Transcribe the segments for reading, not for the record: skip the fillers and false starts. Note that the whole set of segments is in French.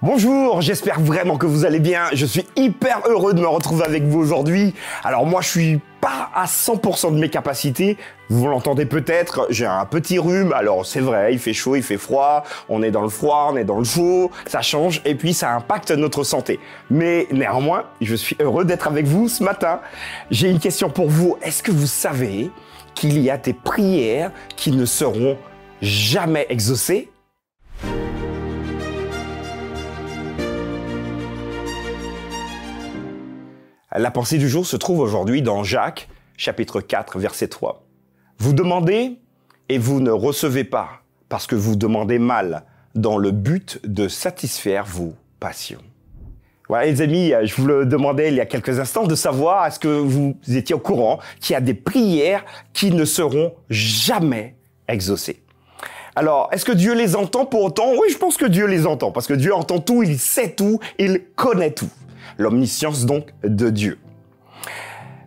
Bonjour, j'espère vraiment que vous allez bien. Je suis hyper heureux de me retrouver avec vous aujourd'hui. Alors moi, je suis pas à 100% de mes capacités. Vous l'entendez peut-être, j'ai un petit rhume. Alors c'est vrai, il fait chaud, il fait froid. On est dans le froid, on est dans le chaud. Ça change et puis ça impacte notre santé. Mais néanmoins, je suis heureux d'être avec vous ce matin. J'ai une question pour vous. Est-ce que vous savez qu'il y a des prières qui ne seront jamais exaucées ? La pensée du jour se trouve aujourd'hui dans Jacques, chapitre 4, verset 3. Vous demandez et vous ne recevez pas, parce que vous demandez mal, dans le but de satisfaire vos passions. Voilà les amis, je vous le demandais il y a quelques instants de savoir, est-ce que vous étiez au courant qu'il y a des prières qui ne seront jamais exaucées? Alors, est-ce que Dieu les entend pour autant? Oui, je pense que Dieu les entend, parce que Dieu entend tout, il sait tout, il connaît tout. L'omniscience donc de Dieu.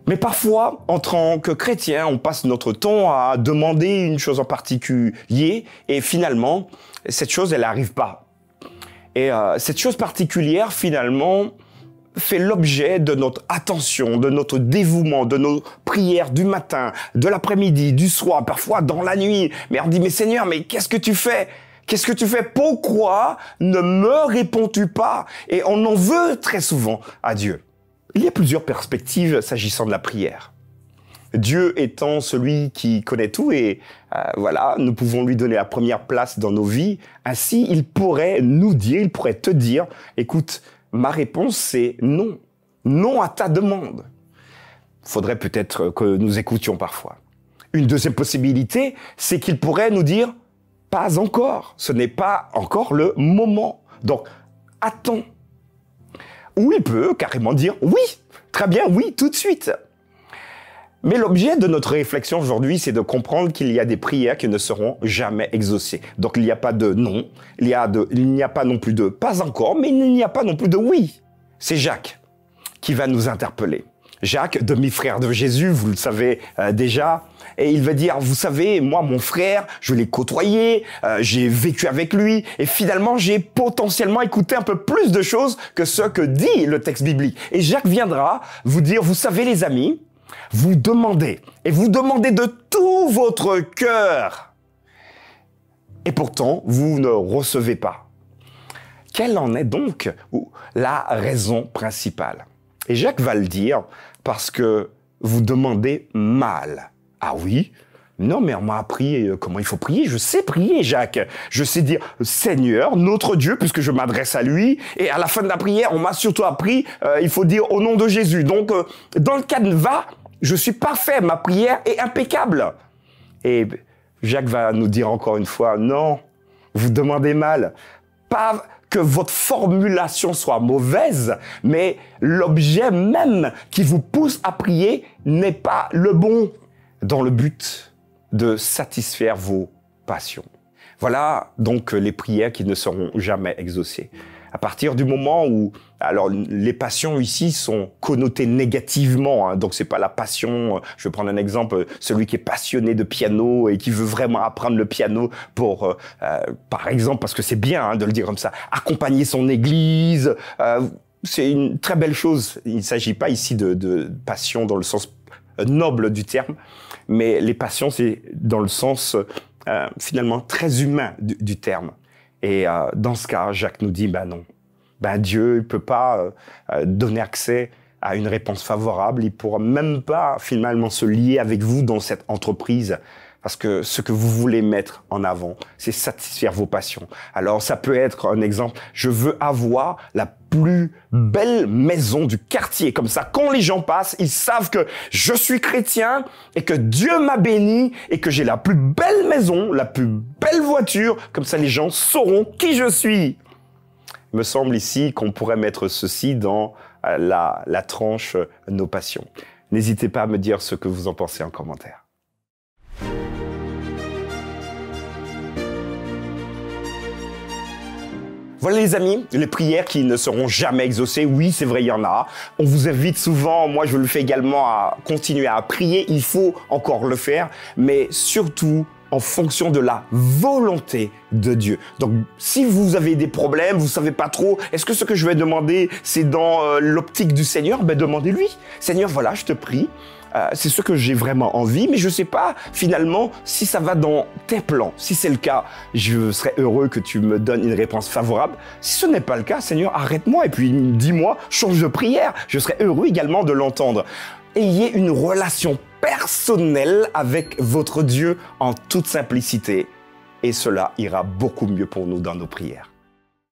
Mais parfois, en tant que chrétien, on passe notre temps à demander une chose en particulier et finalement, cette chose, elle n'arrive pas. Et cette chose particulière, finalement, fait l'objet de notre attention, de notre dévouement, de nos prières du matin, de l'après-midi, du soir, parfois dans la nuit. Mais on dit, mais Seigneur, mais qu'est-ce que tu fais ? Qu'est-ce que tu fais? Pourquoi ne me réponds-tu pas? Et on en veut très souvent à Dieu. Il y a plusieurs perspectives s'agissant de la prière. Dieu étant celui qui connaît tout et voilà, nous pouvons lui donner la première place dans nos vies. Ainsi, il pourrait nous dire, il pourrait te dire, écoute, ma réponse c'est non. Non à ta demande. Faudrait peut-être que nous écoutions parfois. Une deuxième possibilité, c'est qu'il pourrait nous dire, pas encore, ce n'est pas encore le moment. Donc, attends. Ou il peut carrément dire oui, très bien, oui, tout de suite. Mais l'objet de notre réflexion aujourd'hui, c'est de comprendre qu'il y a des prières qui ne seront jamais exaucées. Donc, il n'y a pas de non, il n'y a pas non plus de pas encore, mais il n'y a pas non plus de oui. C'est Jacques qui va nous interpeller. Jacques, demi-frère de Jésus, vous le savez déjà, et il va dire, vous savez, moi, mon frère, je l'ai côtoyé, j'ai vécu avec lui, et finalement, j'ai potentiellement écouté un peu plus de choses que ce que dit le texte biblique. Et Jacques viendra vous dire, vous savez les amis, vous demandez, et vous demandez de tout votre cœur, et pourtant, vous ne recevez pas. Quelle en est donc la raison principale? Et Jacques va le dire parce que vous demandez mal. Ah oui? Non, mais on m'a appris comment il faut prier. Je sais prier, Jacques. Je sais dire Seigneur, notre Dieu, puisque je m'adresse à lui. Et à la fin de la prière, on m'a surtout appris, il faut dire au nom de Jésus. Donc, dans le canevas, je suis parfait. Ma prière est impeccable. Et Jacques va nous dire encore une fois, non, vous demandez mal. Pas que votre formulation soit mauvaise, mais l'objet même qui vous pousse à prier n'est pas le bon, dans le but de satisfaire vos passions. Voilà donc les prières qui ne seront jamais exaucées. À partir du moment où, alors les passions ici sont connotées négativement, hein, donc c'est pas la passion, je vais prendre un exemple, celui qui est passionné de piano et qui veut vraiment apprendre le piano pour, par exemple, parce que c'est bien hein, de le dire comme ça, accompagner son église, c'est une très belle chose. Il ne s'agit pas ici de passion dans le sens noble du terme, mais les passions c'est dans le sens finalement très humain du terme. Et dans ce cas, Jacques nous dit, ben non, ben Dieu ne peut pas donner accès à une réponse favorable, il ne pourra même pas finalement se lier avec vous dans cette entreprise, parce que ce que vous voulez mettre en avant, c'est satisfaire vos passions. Alors ça peut être un exemple, je veux avoir la plus belle maison du quartier, comme ça quand les gens passent, ils savent que je suis chrétien et que Dieu m'a béni et que j'ai la plus belle maison, la plus belle voiture, comme ça les gens sauront qui je suis. Il me semble ici qu'on pourrait mettre ceci dans la tranche nos passions. N'hésitez pas à me dire ce que vous en pensez en commentaire. Voilà les amis, les prières qui ne seront jamais exaucées. Oui, c'est vrai, il y en a. On vous invite souvent, moi je le fais également, à continuer à prier. Il faut encore le faire, mais surtout, en fonction de la volonté de Dieu. Donc, si vous avez des problèmes, vous savez pas trop, est-ce que ce que je vais demander, c'est dans l'optique du Seigneur? Ben, demandez-lui. Seigneur, voilà, je te prie. C'est ce que j'ai vraiment envie, mais je ne sais pas finalement si ça va dans tes plans. Si c'est le cas, je serais heureux que tu me donnes une réponse favorable. Si ce n'est pas le cas, Seigneur, arrête-moi et puis dis-moi, change de prière. Je serais heureux également de l'entendre. Ayez une relation personnelle avec votre Dieu en toute simplicité et cela ira beaucoup mieux pour nous dans nos prières.